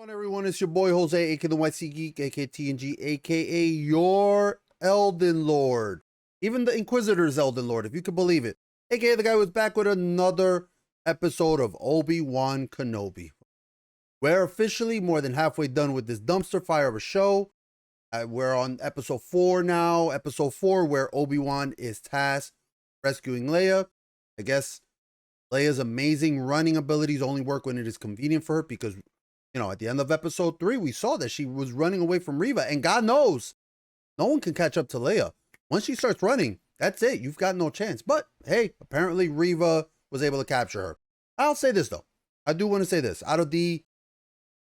On everyone, it's your boy Jose, aka TheNYCGeek, aka TNG, aka your Elden Lord. Even the Inquisitor's Elden Lord, if you could believe it. Aka the guy who's back with another episode of Obi-Wan Kenobi. We're officially more than halfway done with this dumpster fire of a show. We're on episode 4 now. Episode 4 where Obi-Wan is tasked rescuing Leia. I guess Leia's amazing running abilities only work when it is convenient for her because, you know, at the end of episode 3, we saw that she was running away from Reva, and God knows, no one can catch up to Leia. Once she starts running, that's it. You've got no chance. But hey, apparently Reva was able to capture her. I'll say this though. I do want to say this. Out of the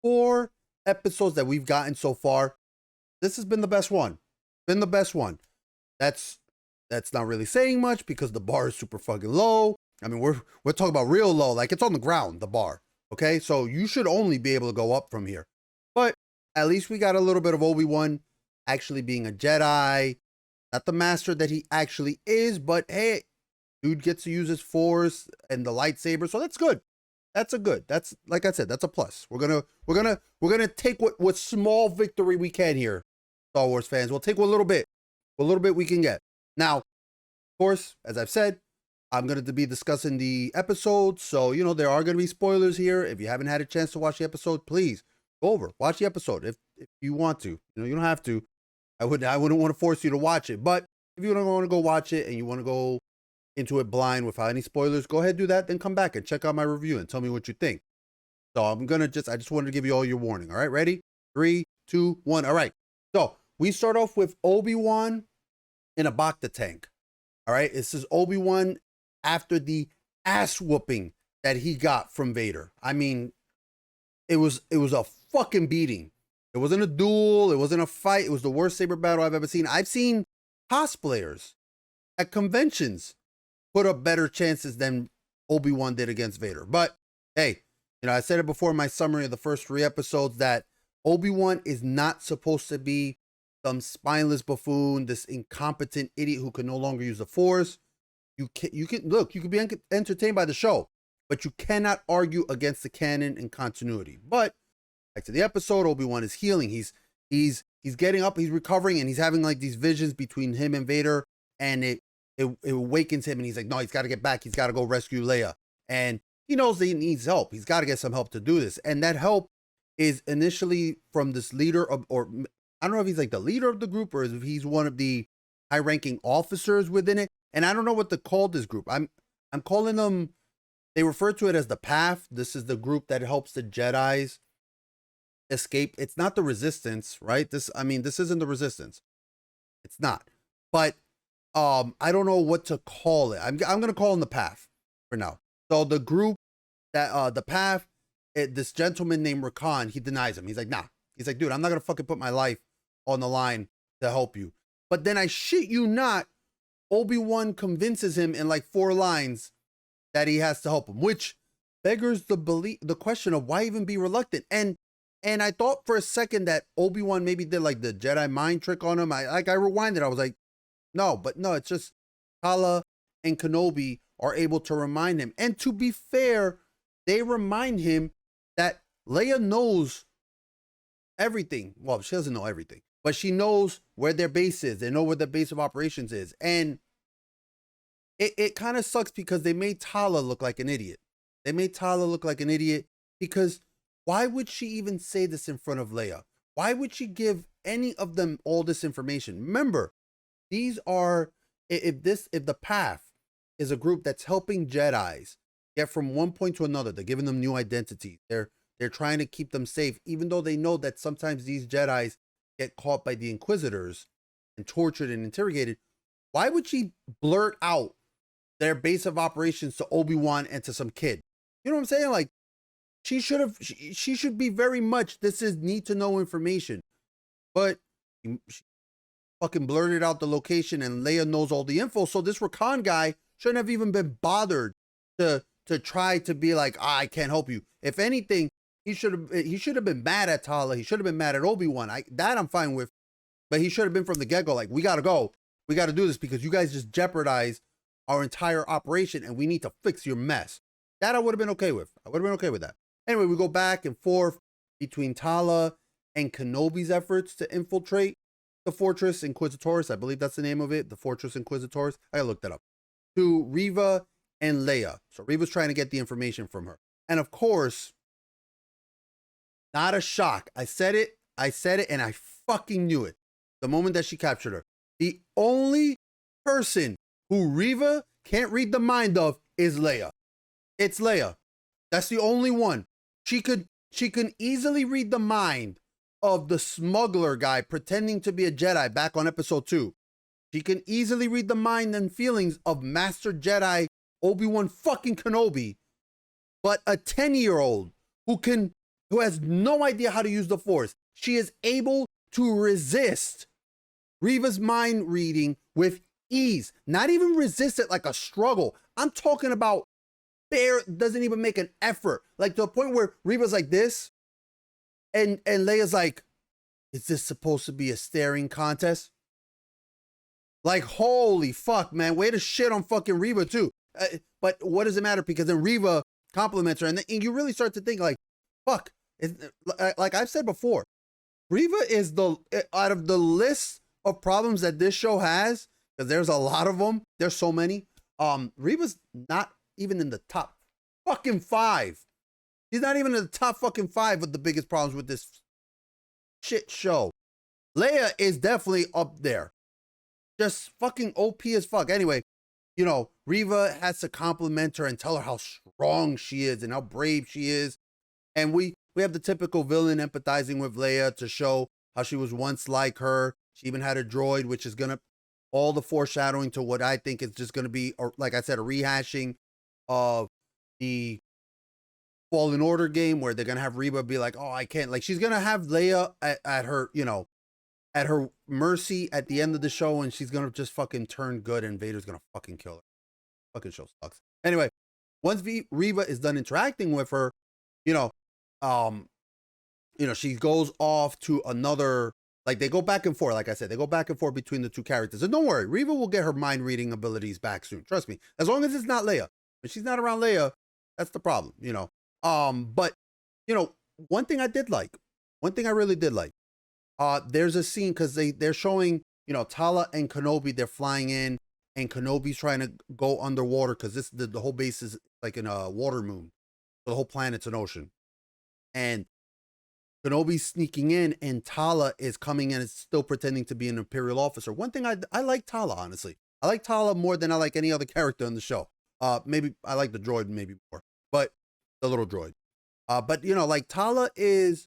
4 episodes that we've gotten so far, this has been the best one. Been the best one. That's not really saying much because the bar is super fucking low. I mean, we're talking about real low, like it's on the ground, the bar. Okay, so you should only be able to go up from here. But at least we got a little bit of Obi-Wan actually being a Jedi. Not the master that he actually is, but hey, dude gets to use his Force and the lightsaber, so that's good. That's a good. That's, like I said, that's a plus. We're gonna take what small victory we can here, Star Wars fans. We'll take what little bit we can get. Now, of course, as I've said, I'm going to be discussing the episode, so, you know, there are going to be spoilers here. If you haven't had a chance to watch the episode, please go over, watch the episode if you want to. You know, you don't have to. I wouldn't want to force you to watch it, but if you don't want to go watch it and you want to go into it blind without any spoilers, go ahead and do that, then come back and check out my review and tell me what you think. So I just wanted to give you all your warning. All right, ready? 3, 2, 1. All right. So we start off with Obi-Wan in a Bacta tank. All right, this is Obi-Wan after the ass whooping that he got from Vader. I mean, it was a fucking beating. It wasn't a duel. It wasn't a fight. It was the worst saber battle I've ever seen. I've seen cosplayers at conventions put up better chances than Obi-Wan did against Vader. But hey, you know, I said it before in my summary of the first 3 episodes that Obi-Wan is not supposed to be some spineless buffoon, this incompetent idiot who can no longer use the Force. You can be entertained by the show, but you cannot argue against the canon and continuity. But back to the episode, Obi-Wan is healing. He's getting up, he's recovering, and he's having like these visions between him and Vader, and it awakens him, and he's like, no, he's got to get back. He's got to go rescue Leia, and he knows that he needs help. He's got to get some help to do this, and that help is initially from this leader of, or I don't know if he's like the leader of the group or if he's one of the high-ranking officers within it. And I don't know what to call this group. I'm calling them, they refer to it as the Path. This is the group that helps the Jedis escape. It's not the Resistance, right? This isn't the Resistance. It's not. But I don't know what to call it. I'm gonna call them the Path for now. So the group that the Path, this gentleman named Rakan, he denies him. He's like, nah. He's like, dude, I'm not gonna fucking put my life on the line to help you. But then I shit you not, Obi-Wan convinces him in like 4 lines that he has to help him, which beggars the question of why even be reluctant. And I thought for a second that Obi-Wan maybe did like the Jedi mind trick on him. I rewinded. I was like, no, it's just Tala and Kenobi are able to remind him. And to be fair, they remind him that Leia knows everything. Well, she doesn't know everything, but she knows where their base is. They know where their base of operations is. And it kind of sucks because they made Tala look like an idiot. They made Tala look like an idiot because why would she even say this in front of Leia? Why would she give any of them all this information? Remember, these are, if the Path is a group that's helping Jedis get from one point to another, they're giving them new identities. They're trying to keep them safe, even though they know that sometimes these Jedis get caught by the Inquisitors and tortured and interrogated. Why would she blurt out their base of operations to Obi-Wan and to some kid? You know what I'm saying? Like, she should be very much, this is need to know information. But she fucking blurted out the location and Leia knows all the info. So this Rakan guy shouldn't have even been bothered to try to be like, I can't help you. If anything, he should have been mad at Tala. He should have been mad at Obi-Wan. That I'm fine with. But he should have been from the get-go like, we got to go. We got to do this because you guys just jeopardized our entire operation and we need to fix your mess. That I would have been okay with. I would have been okay with that. Anyway, we go back and forth. between Tala and Kenobi's efforts to infiltrate the Fortress Inquisitoris. I believe that's the name of it, the Fortress Inquisitoris. I looked that up. To Reva and Leia. So Reva's trying to get the information from her. And of course, not a shock. I said it, and I fucking knew it. The moment that she captured her. The only person who Reva can't read the mind of is Leia. It's Leia. That's the only one. She can easily read the mind of the smuggler guy pretending to be a Jedi back on episode 2. She can easily read the mind and feelings of Master Jedi Obi-Wan fucking Kenobi. But a 10-year-old who has no idea how to use the Force, she is able to resist Reva's mind reading with ease. Not even resist it like a struggle. I'm talking about doesn't even make an effort. Like to the point where Reva's like this, and Leia's like, is this supposed to be a staring contest? Like, holy fuck, man. Way to shit on fucking Reva too. But what does it matter? Because then Reva compliments her, and then you really start to think like, fuck. Like I've said before, Reva is out of the list of problems that this show has, because there's a lot of them. There's so many. Reva's not even in the top fucking 5. She's not even in the top fucking 5 of the biggest problems with this shit show. Leia is definitely up there. Just fucking OP as fuck. Anyway, you know, Reva has to compliment her and tell her how strong she is and how brave she is. And we have the typical villain empathizing with Leia to show how she was once like her. She even had a droid, which is going to, all the foreshadowing to what I think is just going to be, or like I said, a rehashing of the Fallen Order game, where they're going to have Reva be like, oh, I can't, like, she's going to have Leia at her, you know, at her mercy at the end of the show, and she's going to just fucking turn good, and Vader's going to fucking kill her. Fucking show sucks. Anyway, once Reva is done interacting with her, you know, she goes off to another, like, they go back and forth. Like I said, they go back and forth between the two characters. And don't worry, Reva will get her mind reading abilities back soon. Trust me. As long as it's not Leia. If she's not around Leia, that's the problem, you know. But, you know, one thing I really did like, there's a scene, because they're showing, you know, Tala and Kenobi, they're flying in, and Kenobi's trying to go underwater, because the whole base is like in a water moon. The whole planet's an ocean. And Kenobi's sneaking in, and Tala is coming in and still pretending to be an Imperial officer. One thing I like Tala, honestly. I like Tala more than I like any other character in the show. Maybe I like the droid maybe more, but the little droid. But you know, like Tala is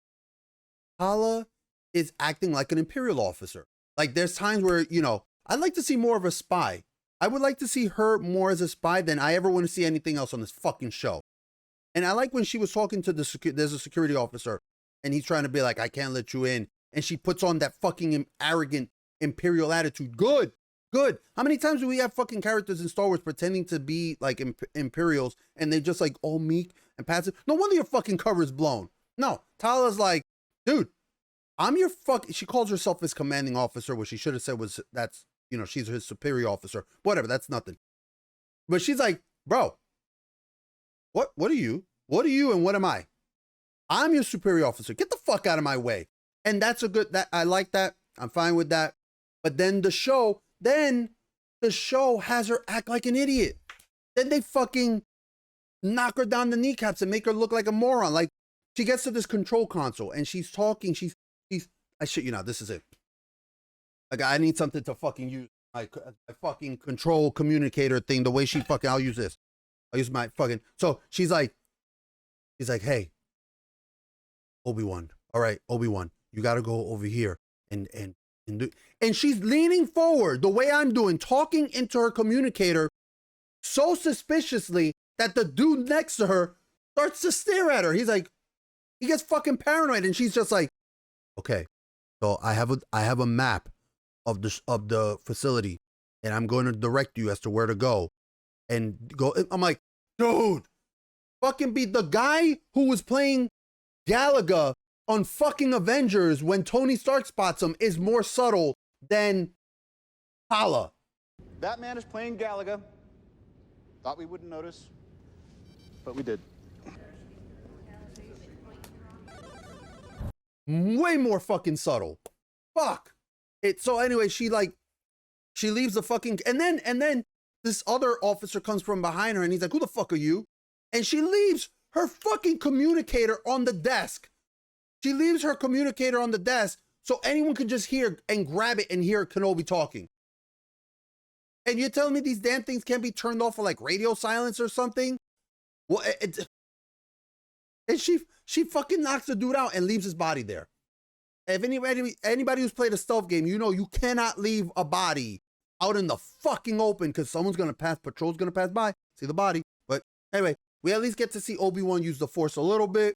acting like an Imperial officer. Like there's times where, you know, I'd like to see more of a spy. I would like to see her more as a spy than I ever want to see anything else on this fucking show. And I like when she was talking to there's a security officer, and he's trying to be like, I can't let you in. And she puts on that fucking arrogant Imperial attitude. Good. How many times do we have fucking characters in Star Wars pretending to be like Imperials, and they just like all meek and passive? No wonder your fucking cover is blown. No, Tala's like, dude, I'm your she calls herself his commanding officer, what she should have said was that's, you know, she's his superior officer. Whatever, that's nothing. But she's like, bro, what are you? What are you and what am I? I'm your superior officer. Get the fuck out of my way. And that's I like that. I'm fine with that. But then the show has her act like an idiot. Then they fucking knock her down the kneecaps and make her look like a moron. Like, she gets to this control console and she's talking. I shit you not, this is it. Like, I need something to fucking use my fucking control communicator thing. The way she fucking, I'll use this. I'll use my fucking, so she's like, hey, Obi-Wan. All right, Obi-Wan, you got to go over here and she's leaning forward the way I'm doing, talking into her communicator so suspiciously that the dude next to her starts to stare at her. He's like, he gets fucking paranoid, and she's just like, okay, so I have a map of the facility, and I'm going to direct you as to where to go. And go. I'm like, dude, fucking be the guy who was playing Galaga on fucking Avengers when Tony Stark spots him is more subtle than Tala. That man is playing Galaga. Thought we wouldn't notice, but we did. Way more fucking subtle. Fuck. So anyway, she leaves the fucking, and then this other officer comes from behind her and he's like, who the fuck are you? And she leaves her fucking communicator on the desk. She leaves her communicator on the desk so anyone could just hear and grab it and hear Kenobi talking. And you're telling me these damn things can't be turned off for like radio silence or something? Well, and she fucking knocks the dude out and leaves his body there. If anybody who's played a stealth game, you know you cannot leave a body out in the fucking open because someone's gonna patrol's gonna pass by, see the body. But anyway, we at least get to see Obi-Wan use the Force a little bit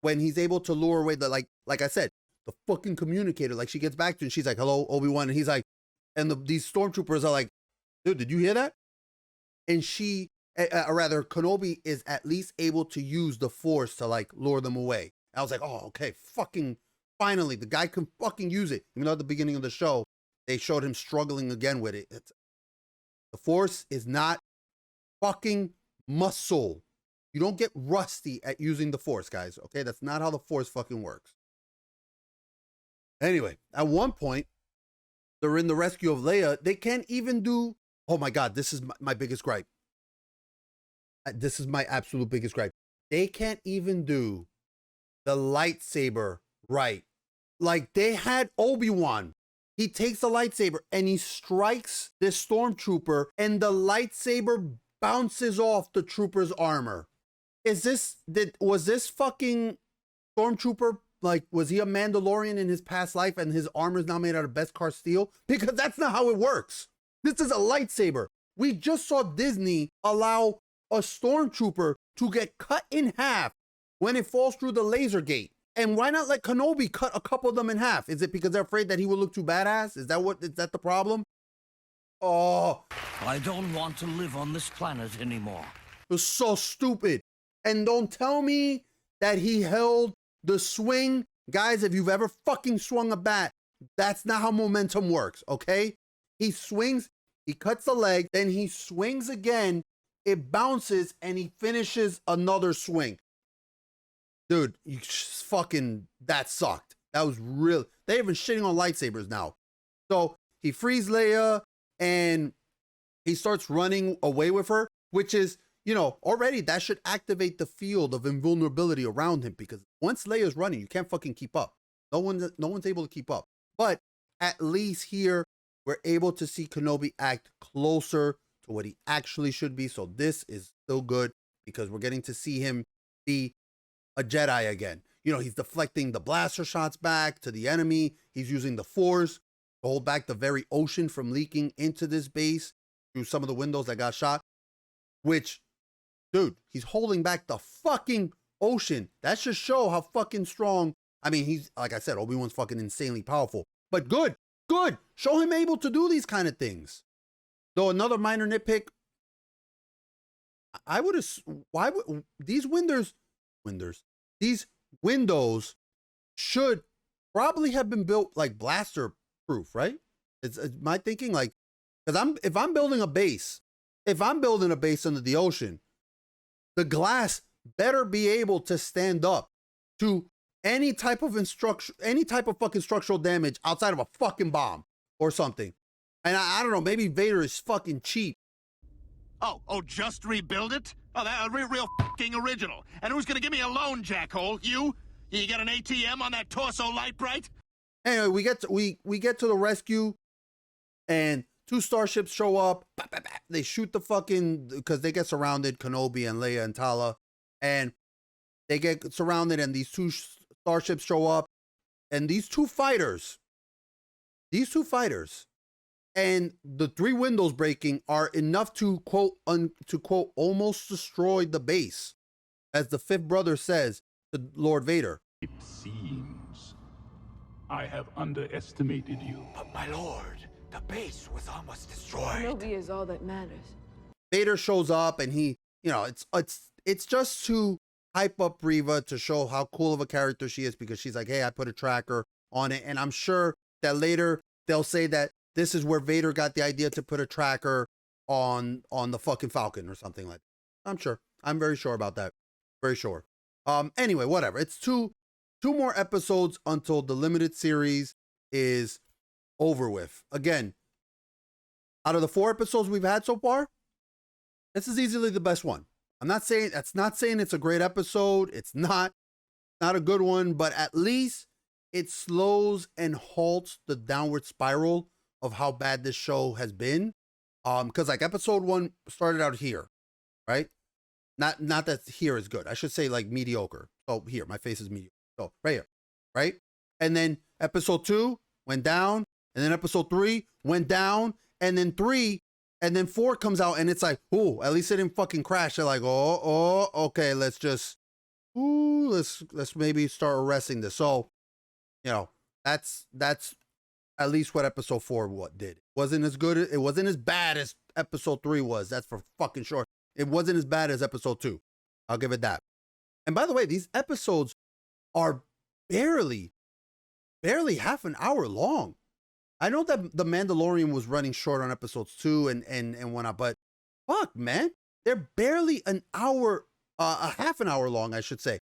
when he's able to lure away the, like I said, the fucking communicator. Like she gets back to him and she's like, hello, Obi-Wan. And he's like, and these stormtroopers are like, dude, did you hear that? And or rather, Kenobi is at least able to use the Force to like lure them away. I was like, oh, okay, fucking finally, the guy can fucking use it. Even though at the beginning of the show, they showed him struggling again with it. The Force is not fucking muscle. You don't get rusty at using the Force, guys. Okay, that's not how the Force fucking works. Anyway, at one point, they're in the rescue of Leia. They can't even do, oh my God, this is my biggest gripe. This is my absolute biggest gripe. They can't even do the lightsaber right. Like they had Obi-Wan. He takes the lightsaber and he strikes this stormtrooper and the lightsaber bounces off the trooper's armor. Was this fucking stormtrooper, like, was he a Mandalorian in his past life and his armor is now made out of Beskar steel? Because that's not how it works. This is a lightsaber. We just saw Disney allow a stormtrooper to get cut in half when it falls through the laser gate. And why not let Kenobi cut a couple of them in half? Is it because they're afraid that he will look too badass? Is that the problem? Oh, I don't want to live on this planet anymore. It was so stupid. And don't tell me that he held the swing. Guys, if you've ever fucking swung a bat, that's not how momentum works, okay? He swings, he cuts the leg, then he swings again, it bounces, and he finishes another swing. Dude, you fucking, that sucked. That was real. They're even shitting on lightsabers now. So he frees Leia and he starts running away with her, which is, you know, already that should activate the field of invulnerability around him, because once Leia's running, you can't fucking keep up. No one's able to keep up. But at least here, we're able to see Kenobi act closer to what he actually should be. So this is still good because we're getting to see him be a Jedi again. You know, he's deflecting the blaster shots back to the enemy. He's using the Force to hold back the very ocean from leaking into this base through some of the windows that got shot, which, dude, he's holding back the fucking ocean. That should show how fucking strong. I mean, he's, like I said, Obi-Wan's fucking insanely powerful, but good. Show him able to do these kind of things. Though another minor nitpick, why would these windows should probably have been built like blaster proof, right? It's my thinking, like, because if I'm building a base under the ocean, the glass better be able to stand up to any type of fucking structural damage outside of a fucking bomb or something. And I don't know, maybe Vader is fucking cheap. Oh, just rebuild it? Oh, that real fucking original. And who's gonna give me a loan, jackhole? You? You got an ATM on that torso light bright? Anyway, we get to the rescue, and two starships show up. They shoot the fucking, because they get surrounded, Kenobi and Leia and Tala, and they get surrounded, and these two starships show up, and these two fighters, and the three windows breaking are enough to quote almost destroy the base, as the fifth brother says to Lord Vader. It seems I have underestimated you. But my lord, the base was almost destroyed. Kenobi is all that matters. Vader shows up, and he, you know, it's just to hype up Reva, to show how cool of a character she is, because she's like, hey, I put a tracker on it. And I'm sure that later they'll say that this is where Vader got the idea to put a tracker on the fucking Falcon or something like that. I'm sure. I'm very sure about that. Very sure. Anyway, whatever. It's two 2 more episodes until the limited series is over with. Again, out of the 4 episodes we've had so far, this is easily the best one. That's not saying it's a great episode. It's not a good one, but at least it slows and halts the downward spiral of how bad this show has been. Because like episode 1 started out here, right? Not that here is good. I should say like mediocre. Oh, here, my face is mediocre. So right here, right? And then episode 2 went down, and then episode 3 went down, and then 3, and then 4 comes out, and it's like, ooh, at least it didn't fucking crash. They're like, okay, let's maybe start arresting this. So, you know, that's at least what episode 4 did. It wasn't as bad as episode 3 was. That's for fucking sure. It wasn't as bad as episode 2. I'll give it that. And by the way, these episodes are barely half an hour long. I know that The Mandalorian was running short on episodes 2 and whatnot, but fuck, man, they're barely an hour, a half an hour long, I should say.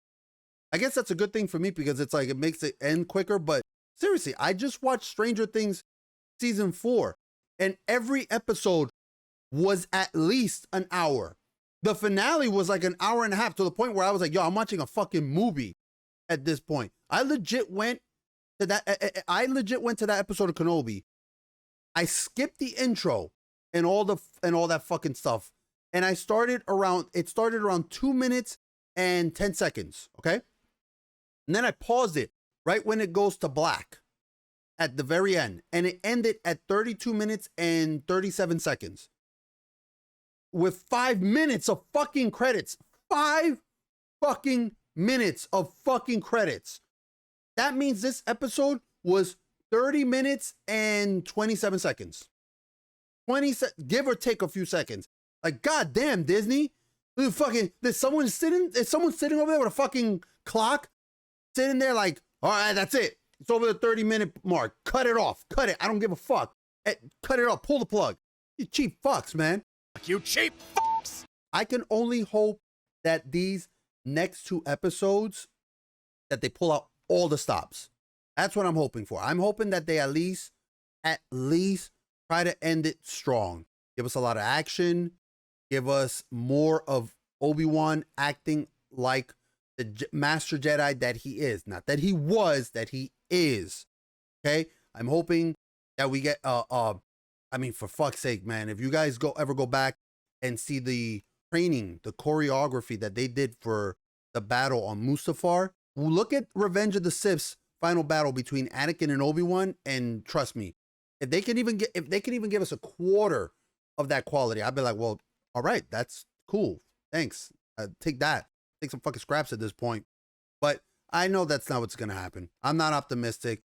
I guess that's a good thing for me because it's like it makes it end quicker. But seriously, I just watched Stranger Things season 4, and every episode was at least an hour. The finale was like an hour and a half, to the point where I was like, yo, I'm watching a fucking movie at this point. I legit went to that episode of Kenobi. I skipped the intro and all that fucking stuff. And it started around 2 minutes and 10 seconds. Okay. And then I paused it right when it goes to black at the very end. And it ended at 32 minutes and 37 seconds. With 5 minutes of fucking credits. 5 fucking minutes of fucking credits. That means this episode was 30 minutes and 27 seconds. Give or take a few seconds. Like, goddamn, Disney. There's someone sitting over there with a fucking clock, sitting there like, all right, that's it. It's over the 30-minute mark. Cut it off. Cut it. I don't give a fuck. Cut it off. Pull the plug. You cheap fucks, man. You cheap fucks! I can only hope that these next 2 episodes, that they pull out all the stops. That's what I'm hoping for. I'm hoping that they at least try to end it strong. Give us a lot of action. Give us more of Obi-Wan acting like the Master Jedi that he is. Not that he was, that he is. Okay? I'm hoping that we get, I mean, for fuck's sake, man, if you guys ever go back and see the training, the choreography that they did for the battle on Mustafar, look at Revenge of the Sith's final battle between Anakin and Obi-Wan, and trust me, if they can even give us a quarter of that quality, I'd be like, well, all right, that's cool. Thanks. Take that. Take some fucking scraps at this point. But I know that's not what's gonna happen. I'm not optimistic.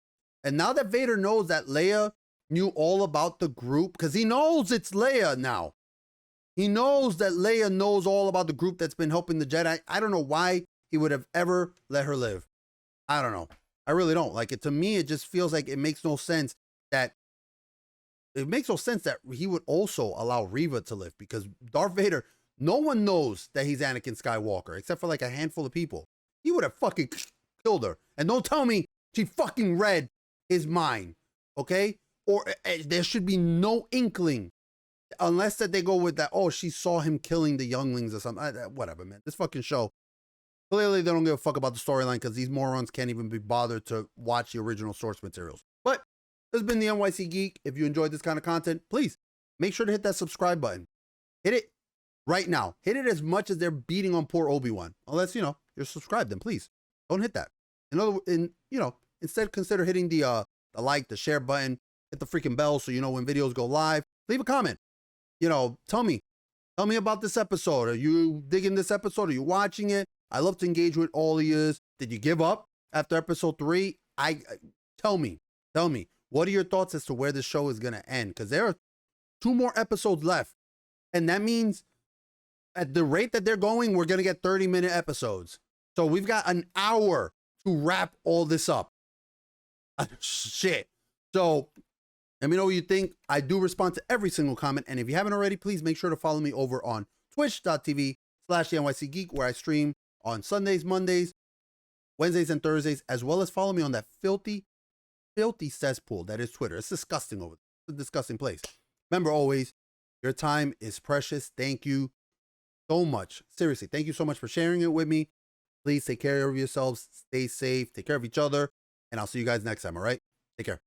And now that Vader knows that Leia knew all about the group, because he knows it's Leia now. He knows that Leia knows all about the group that's been helping the Jedi. I don't know why he would have ever let her live. I don't know. I really don't. Like, to me, it just feels like it makes no sense that he would also allow Reva to live, because Darth Vader, no one knows that he's Anakin Skywalker except for like a handful of people. He would have fucking killed her. And don't tell me she fucking read his mind, okay? Or there should be no inkling, unless that they go with that, oh, she saw him killing the younglings or something. Whatever, man. This fucking show, clearly they don't give a fuck about the storyline, because these morons can't even be bothered to watch the original source materials. But this has been the NYC Geek. If you enjoyed this kind of content, please make sure to hit that subscribe button. Hit it right now. Hit it as much as they're beating on poor Obi-Wan. Unless, you're subscribed, then please don't hit that. Instead consider hitting the like, the share button, hit the freaking bell so you know when videos go live. Leave a comment. Tell me about this episode. Are you digging this episode? Are you watching it? I love to engage with all of you. Did you give up after episode 3? Tell me, what are your thoughts as to where this show is going to end? Because there are 2 more episodes left. And that means at the rate that they're going, we're going to get 30-minute episodes. So we've got an hour to wrap all this up. Shit. So let me know what you think. I do respond to every single comment. And if you haven't already, please make sure to follow me over on twitch.tv/TheNYCGeek, where I stream on Sundays, Mondays, Wednesdays and Thursdays, as well as follow me on that filthy cesspool that is Twitter. It's disgusting over there. It's a disgusting place. Remember always, your time is precious. Thank you so much. Seriously, thank you so much for sharing it with me. Please take care of yourselves. Stay safe. Take care of each other. And I'll see you guys next time, all right? Take care.